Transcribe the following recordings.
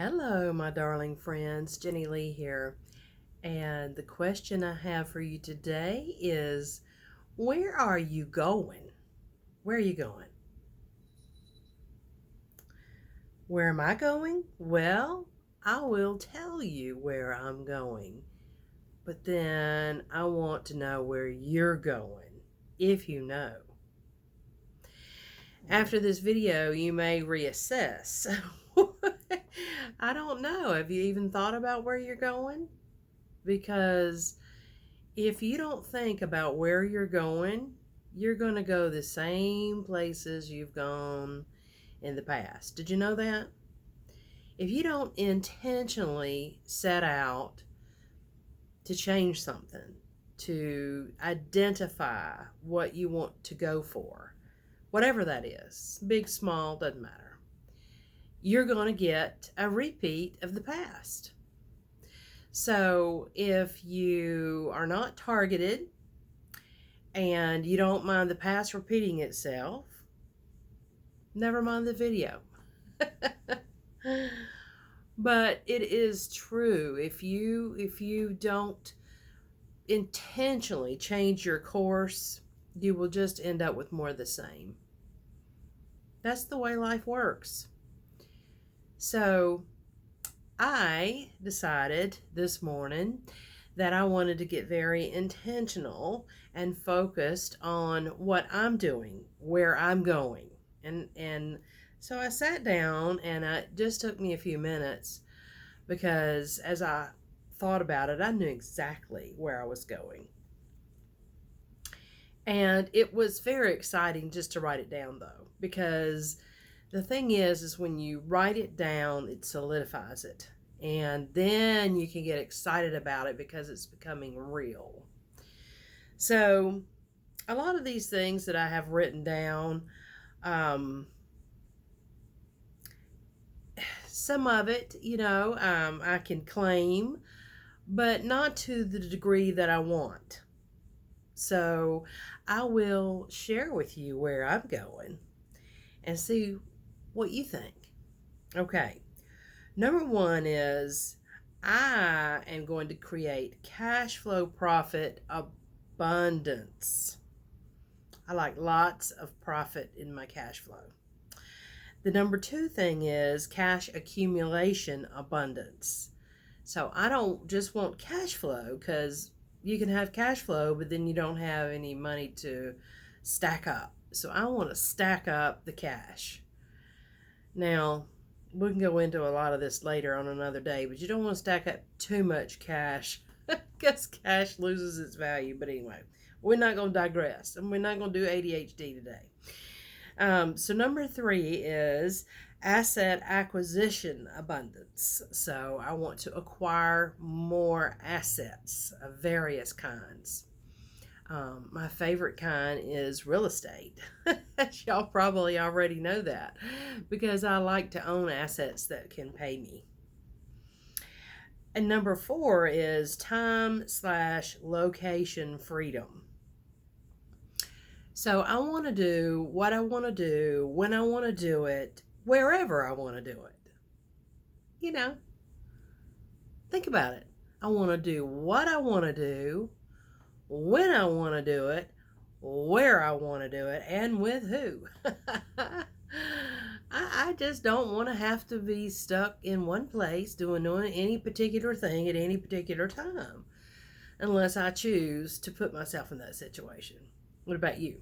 Hello, my darling friends. Jenny Lee here. And the question I have for you today is where are you going? Where are you going? Where am I going? Well, I will tell you where I'm going. But then I want to know where you're going, if you know. After this video, you may reassess. I don't know. Have you even thought about where you're going? Because if you don't think about where you're going to go the same places you've gone in the past. Did you know that? If you don't intentionally set out to change something, to identify what you want to go for, whatever that is, big, small, doesn't matter, you're going to get a repeat of the past. So if you are not targeted and you don't mind the past repeating itself, never mind the video. But it is true. If you don't intentionally change your course, you will just end up with more of the same. That's the way life works. So I decided this morning that I wanted to get very intentional and focused on what I'm doing, where I'm going. And so I sat down, and it just took me a few minutes because as I thought about it, I knew exactly where I was going. And it was very exciting just to write it down, though, because the thing is when you write it down, it solidifies it. And then you can get excited about it because it's becoming real. So a lot of these things that I have written down, some of it, I can claim, but not to the degree that I want. So I will share with you where I'm going and see what you think. Okay. Number one is I am going to create cash flow profit abundance. I like lots of profit in my cash flow. The number two thing is cash accumulation abundance. So I don't just want cash flow, because you can have cash flow, but then you don't have any money to stack up. So I want to stack up the cash. Now, we can go into a lot of this later on another day, but you don't want to stack up too much cash because cash loses its value. But anyway, we're not going to digress, and we're not going to do ADHD today. So number three is asset acquisition abundance. So I want to acquire more assets of various kinds. My favorite kind is real estate. Y'all probably already know that because I like to own assets that can pay me. And number four is time/location freedom. So I want to do what I want to do, when I want to do it, wherever I want to do it. Think about it. I want to do what I want to do, when I want to do it, where I want to do it, and with who. I just don't want to have to be stuck in one place doing any particular thing at any particular time, unless I choose to put myself in that situation. What about you?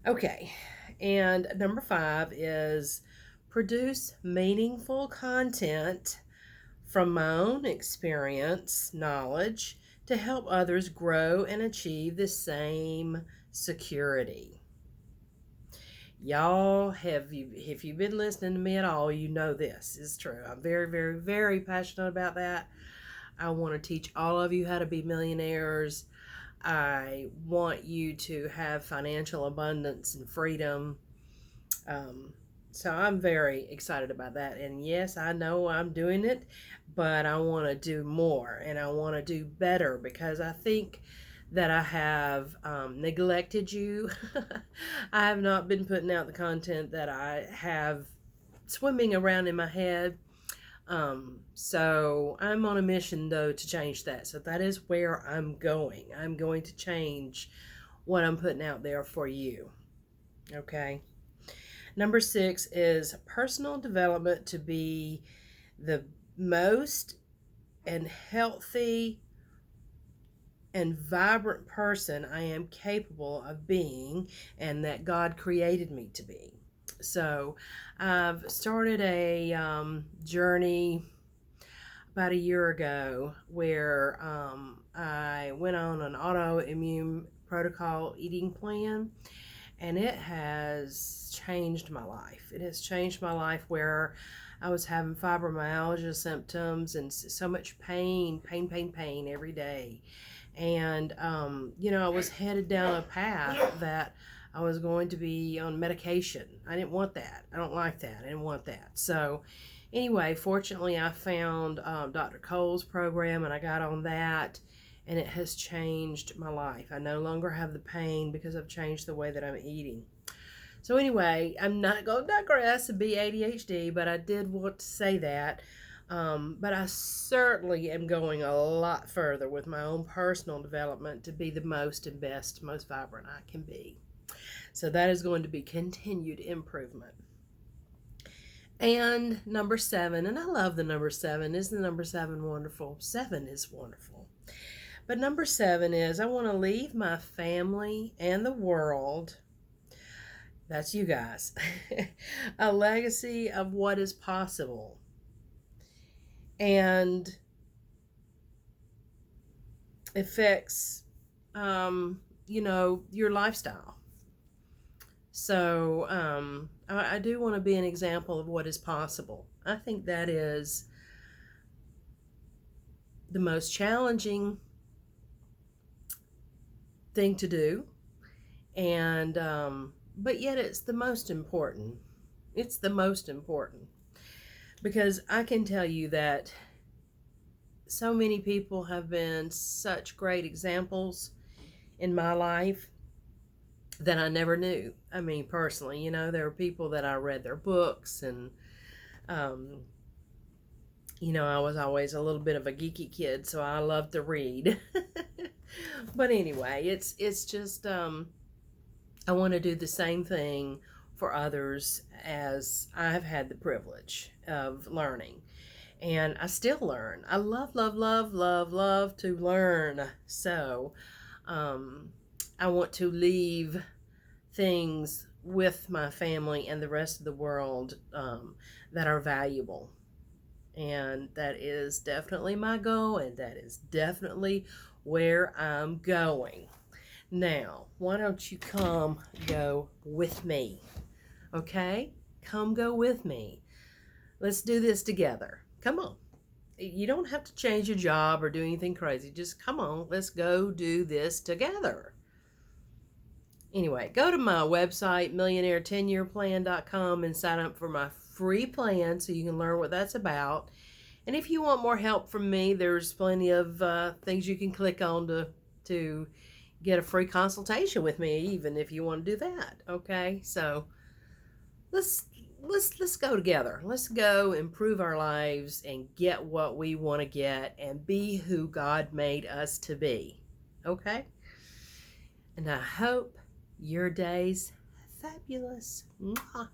Okay, and number five is produce meaningful content from my own experience, knowledge, to help others grow and achieve the same security. Y'all, if you've been listening to me at all, you know this is true. I'm very, very, very passionate about that. I want to teach all of you how to be millionaires. I want you to have financial abundance and freedom. So I'm very excited about that. And yes, I know I'm doing it, but I want to do more and I want to do better because I think that I have neglected you. I have not been putting out the content that I have swimming around in my head. So I'm on a mission though to change that. So that is where I'm going. I'm going to change what I'm putting out there for you. Okay. Number 6 is personal development to be the most and healthy and vibrant person I am capable of being and that God created me to be. So I've started a journey about a year ago where I went on an autoimmune protocol eating plan, and it has changed my life. It has changed my life where I was having fibromyalgia symptoms and so much pain every day. And, I was headed down a path that I was going to be on medication. I didn't want that. I don't like that. I didn't want that. So, anyway, fortunately, I found Dr. Cole's program and I got on that, and it has changed my life. I no longer have the pain because I've changed the way that I'm eating. So anyway, I'm not going to digress and be ADHD, but I did want to say that. But I certainly am going a lot further with my own personal development to be the most and best, most vibrant I can be. So that is going to be continued improvement. And number 7, and I love the number 7. Isn't the number 7 wonderful? 7 is wonderful. But number 7 is I want to leave my family and the world, that's you guys, a legacy of what is possible. And affects, your lifestyle. So I do want to be an example of what is possible. I think that is the most challenging thing to do, and but yet it's the most important. It's the most important because I can tell you that so many people have been such great examples in my life that I never knew. I mean, personally, there were people that I read their books, and I was always a little bit of a geeky kid, so I loved to read. But anyway, it's just I want to do the same thing for others as I've had the privilege of learning. And I still learn. I love, love, love, love, love to learn. So I want to leave things with my family and the rest of the world that are valuable. And that is definitely my goal, and that is definitely where I'm going. Now, why don't you come go with me? Okay? Come go with me. Let's do this together. Come on. You don't have to change your job or do anything crazy. Just come on. Let's go do this together. Anyway, go to my website, millionaire10yearplan.com, and sign up for my free plan so you can learn what that's about. And if you want more help from me, there's plenty of things you can click on to get a free consultation with me, even if you want to do that. Okay, so let's go together. Let's go improve our lives and get what we want to get and be who God made us to be. Okay, and I hope your day's fabulous. Mwah.